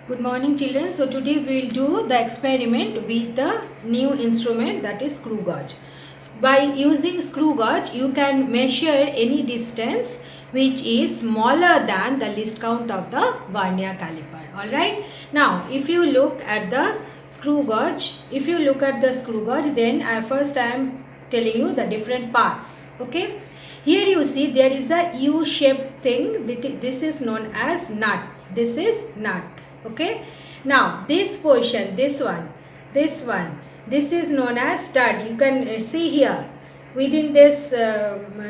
Good morning children. So today we will do the experiment with the new instrument, that is screw gauge. By using screw gauge you can measure any distance which is smaller than the least count of the vernier caliper. Alright. Now if you look at the screw gauge, then first I am telling you the different parts. Okay. Here you see there is a U-shaped thing. This is known as nut. This is nut. Okay. Now this portion, this one, this is known as stud. You can see here within this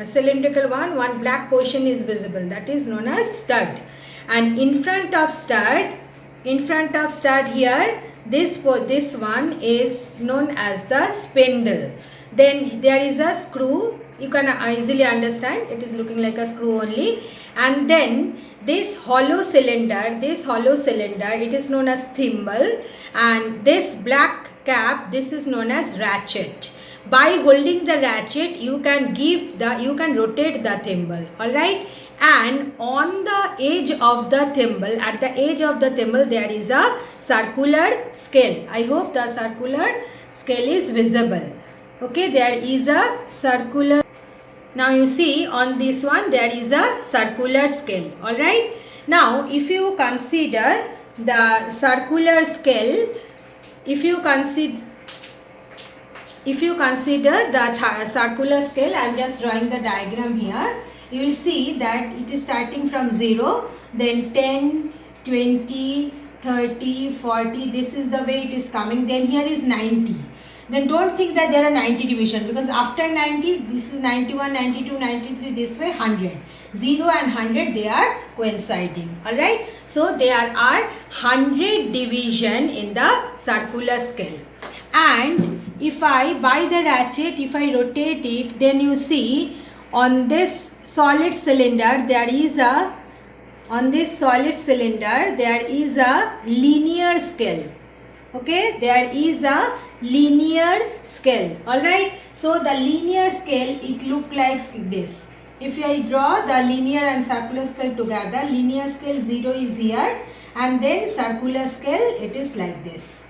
cylindrical one black portion is visible. That is known as stud. And in front of stud here, this one is known as the spindle. Then there is a screw. You can easily understand it is looking like a screw only. And then this hollow cylinder, it is known as thimble, and this black cap, this is known as ratchet. By holding the ratchet you can rotate the thimble. Alright. And on the edge of the thimble, there is a circular scale. I hope the circular scale is visible. Okay, there is a circular. Now you see on this one there is a circular scale. Alright. Now if you consider the circular scale, circular scale, I am just drawing the diagram here. You will see that it is starting from 0, then 10, 20, 30, 40. This is the way it is coming. Then here is 90. Then don't think that there are 90 division, because after 90 this is 91, 92, 93, this way 100. 0 and 100 they are coinciding. Alright. So there are 100 division in the circular scale. And if I, by the ratchet, if I rotate it, then you see on this solid cylinder there is a linear scale. Okay, there is a linear scale. Alright. So the linear scale, it look like this. If I draw the linear and circular scale together, linear scale 0 is here, and then circular scale it is like this.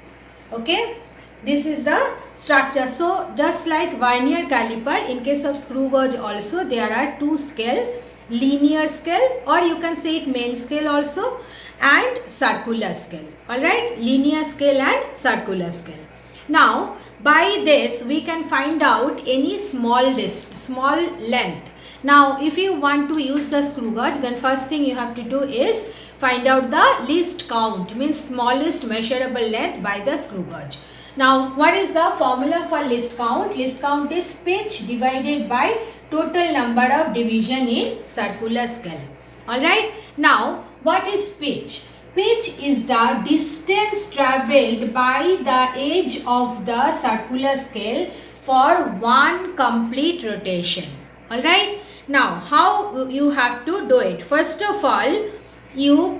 Okay. This is the structure. So just like vernier caliper, in case of screw gauge also there are two scale, linear scale, or you can say it main scale also, and circular scale. Alright, linear scale and circular scale. Now by this we can find out any small length. Now if you want to use the screw gauge, then first thing you have to do is find out the least count, means smallest measurable length by the screw gauge. Now what is the formula for least count? Least count is pitch divided by total number of division in circular scale. Alright. Now what is pitch? Pitch is the distance travelled by the edge of the circular scale for one complete rotation. Alright. Now how you have to do it? First of all, you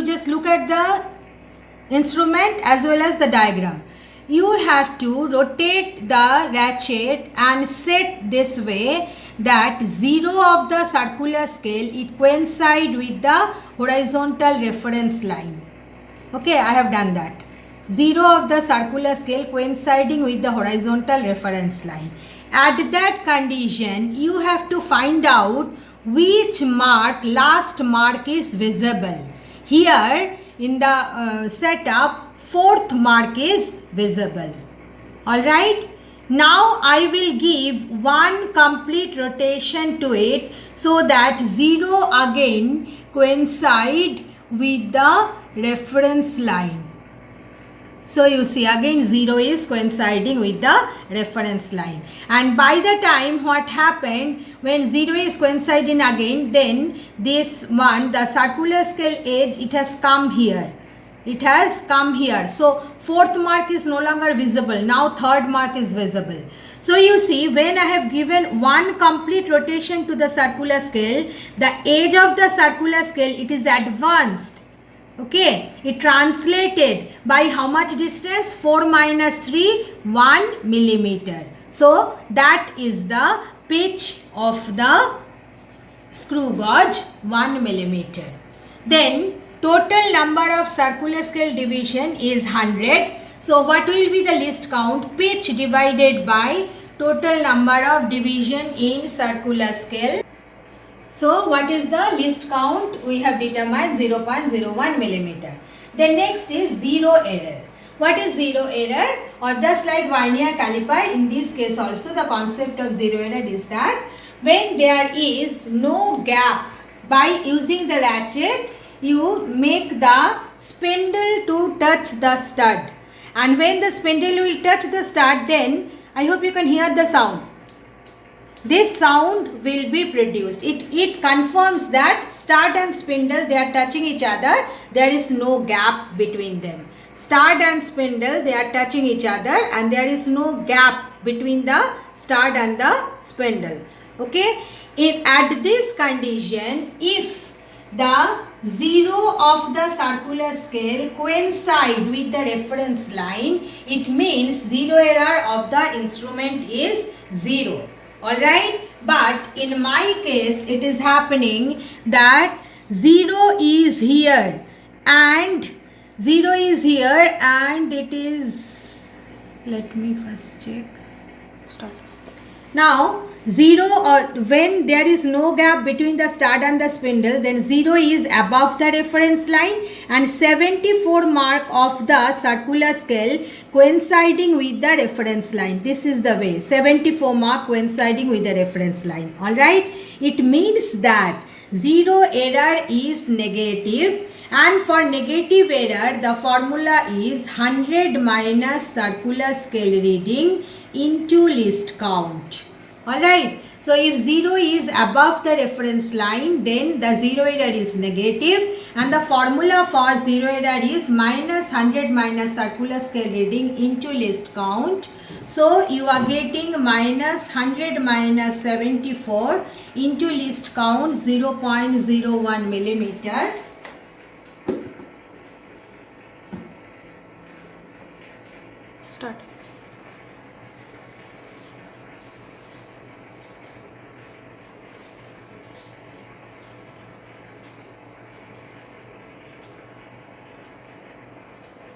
just look at the instrument as well as the diagram. You have to rotate the ratchet and set this way that 0 of the circular scale, it coincide with the horizontal reference line. Okay, I have done that. 0 of the circular scale coinciding with the horizontal reference line. At that condition, you have to find out which last mark is visible. Here in the setup, 4th mark is visible. Alright. Now I will give one complete rotation to it so that 0 again coincide with the reference line. So you see again 0 is coinciding with the reference line. And by the time what happened, when 0 is coinciding again, then this one, the circular scale edge, it has come here. So 4th mark is no longer visible. Now 3rd mark is visible. So you see, when I have given one complete rotation to the circular scale, the edge of the circular scale, it is advanced. Okay, it translated by how much distance? 4 minus 3, 1 millimeter. So that is the pitch of the screw gauge, 1 millimeter. then total number of circular scale division is 100. So what will be the least count? Pitch divided by total number of division in circular scale. So what is the least count? We have determined 0.01 millimeter. Then next is zero error. What is zero error? Or just like vernier caliper, in this case also the concept of zero error is that when there is no gap, by using the ratchet you make the spindle to touch the stud, and when the spindle will touch the stud, then I hope you can hear the sound. This sound will be produced. It confirms that stud and spindle, they are touching each other. There is no gap between them. Stud and spindle, they are touching each other and there is no gap between the stud and the spindle. Okay. At this condition, if the zero of the circular scale coincide with the reference line, it means zero error of the instrument is 0. Alright, but in my case it is happening that 0 is here and 0 is here and it is, let me first check. Stop. Now 0, or when there is no gap between the stud and the spindle, then 0 is above the reference line and 74 mark of the circular scale coinciding with the reference line. This is the way, 74 mark coinciding with the reference line. Alright, it means that zero error is negative, and for negative error the formula is 100 minus circular scale reading into least count. Alright, so if 0 is above the reference line, then the zero error is negative, and the formula for zero error is minus 100 minus circular scale reading into least count. So you are getting minus 100 minus 74 into least count 0.01 millimeter. Start.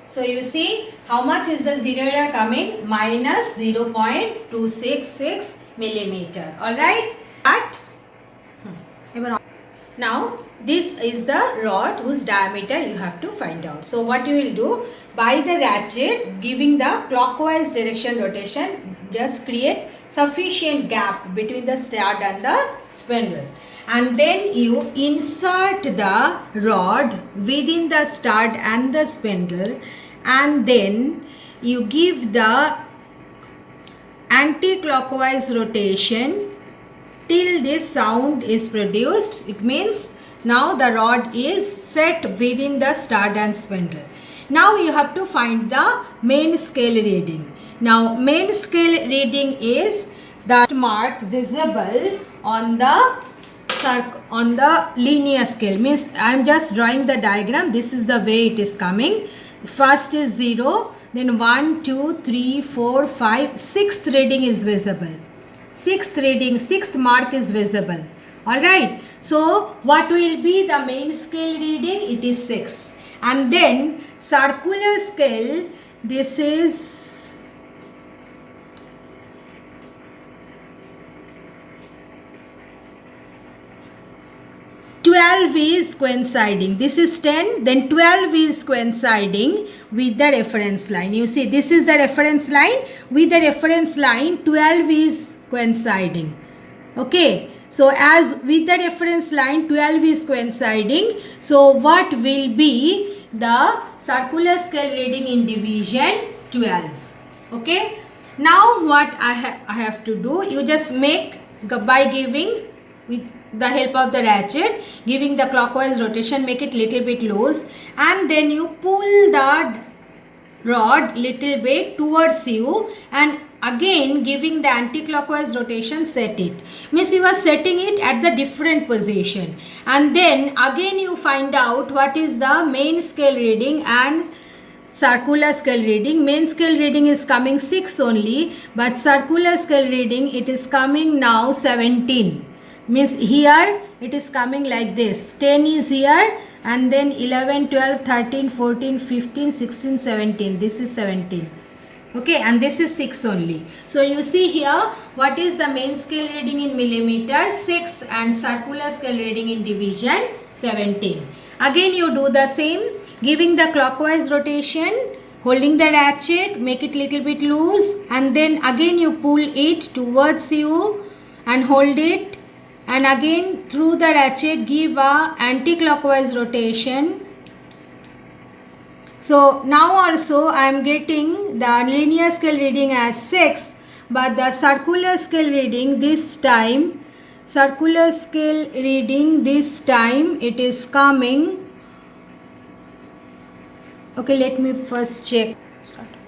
So you see how much is the zero error coming? Minus 0.266 millimeter. Alright. Now this is the rod whose diameter you have to find out. So what you will do, by the ratchet giving the clockwise direction rotation, just create sufficient gap between the stud and the spindle. And then you insert the rod within the stud and the spindle, and then you give the anti-clockwise rotation till this sound is produced. It means now the rod is set within the stud and spindle. Now you have to find the main scale reading. Now main scale reading is the mark visible on the linear scale. Means I am just drawing the diagram. This is the way it is coming. First is 0, then 1, 2, 3, 4, 5, 6th reading is visible. 6th reading, 6th mark is visible. Alright. So what will be the main scale reading? It is 6. And then circular scale, this is 12 is coinciding. This is 10, then 12 is coinciding with the reference line. You see, this is the reference line. With the reference line, 12 is coinciding. Okay. So, as with the reference line, 12 is coinciding. So, what will be the circular scale reading in division? 12. Okay. Now, what I have to do, you just make by giving with the help of the ratchet, giving the clockwise rotation, make it little bit loose, and then you pull the rod little bit towards you, and again giving the anti-clockwise rotation, set it. Means you are setting it at the different position, and then again you find out what is the main scale reading and circular scale reading. Main scale reading is coming 6 only, but circular scale reading, it is coming now 17. Means here it is coming like this, 10 is here and then 11, 12, 13, 14, 15, 16, 17. This is 17. Okay, and this is 6 only. So you see here, what is the main scale reading in millimeter? 6, and circular scale reading in division 17. Again you do the same, giving the clockwise rotation, holding the ratchet, make it little bit loose, and then again you pull it towards you and hold it, and again through the ratchet give a anti-clockwise rotation. So now also I am getting the linear scale reading as 6, but the circular scale reading this time, it is coming. Okay, let me first check.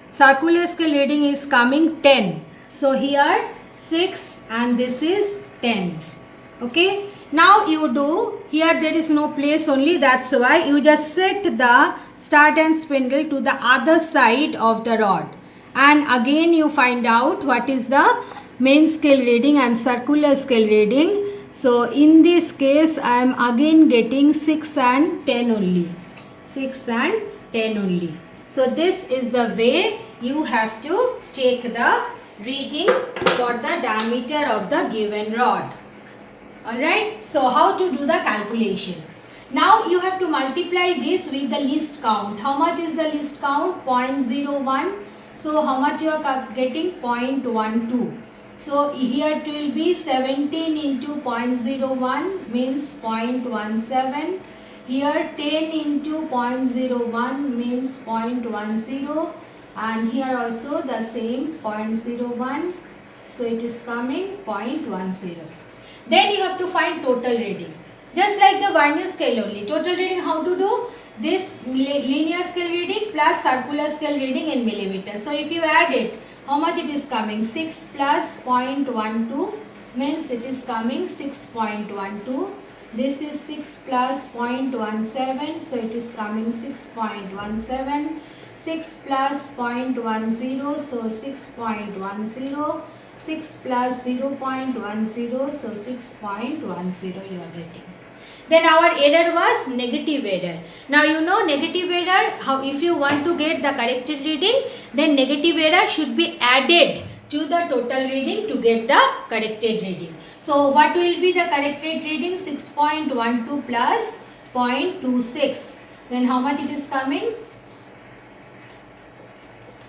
Circular scale reading is coming 10. So here 6 and this is 10. Okay. Now you do, here there is no place only, that's why you just set the start and spindle to the other side of the rod, and again you find out what is the main scale reading and circular scale reading. So in this case I am again getting 6 and 10 only. 6 and 10 only. So this is the way you have to take the reading for the diameter of the given rod. Alright, so how to do the calculation? Now you have to multiply this with the least count. How much is the least count? 0.01. So how much you are getting? 0.12. So here it will be 17 into 0.01 means 0.17. Here 10 into 0.01 means 0.10. And here also the same 0.01. So it is coming 0.10. Then you have to find total reading. Just like the vernier scale only. Total reading how to do? This linear scale reading plus circular scale reading in millimeter. So if you add it, how much it is coming? 6 plus 0.12 means it is coming 6.12. This is 6 plus 0.17. So it is coming 6.17. 6 plus 0.10. So 6.10. 6 plus 0.10, so 6.10 you are getting. Then our error was negative error. Now you know negative error, how if you want to get the corrected reading, then negative error should be added to the total reading to get the corrected reading. So what will be the corrected reading? 6.12 plus 0.26. Then how much it is coming?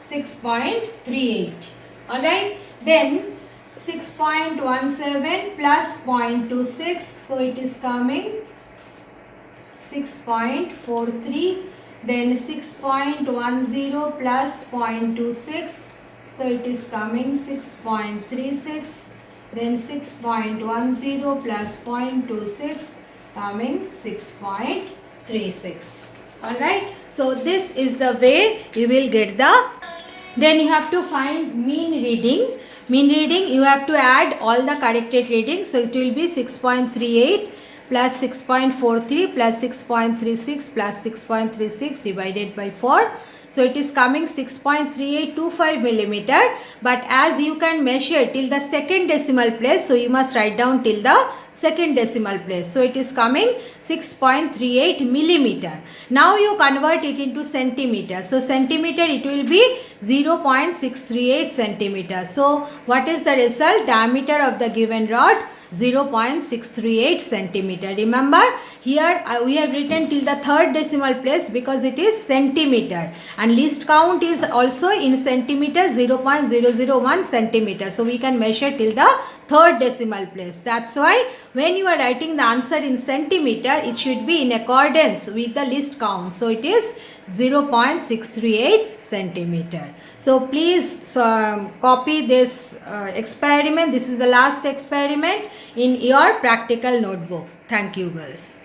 6.38. Alright, then 6.17 plus 0.26, so it is coming 6.43. Then 6.10 plus 0.26, so it is coming 6.36. Then 6.10 plus 0.26 coming 6.36. Alright, so this is the way you will get the. Then you have to find mean reading. Mean reading, you have to add all the corrected readings. So it will be 6.38 plus 6.43 plus 6.36 plus 6.36 divided by 4. So it is coming 6.3825 millimeter. But as you can measure till the second decimal place, so you must write down till the second decimal place. So it is coming 6.38 millimeter. Now you convert it into centimeter. So centimeter it will be 0.638 centimeter. So what is the result? Diameter of the given rod 0.638 centimeter. Remember here we have written till the third decimal place because it is centimeter, and least count is also in centimeter 0.001 centimeter. So we can measure till the third decimal place. That's why when you are writing the answer in centimeter, it should be in accordance with the least count. So it is 0.638 centimeter. So please copy this experiment. This is the last experiment in your practical notebook. Thank you, girls.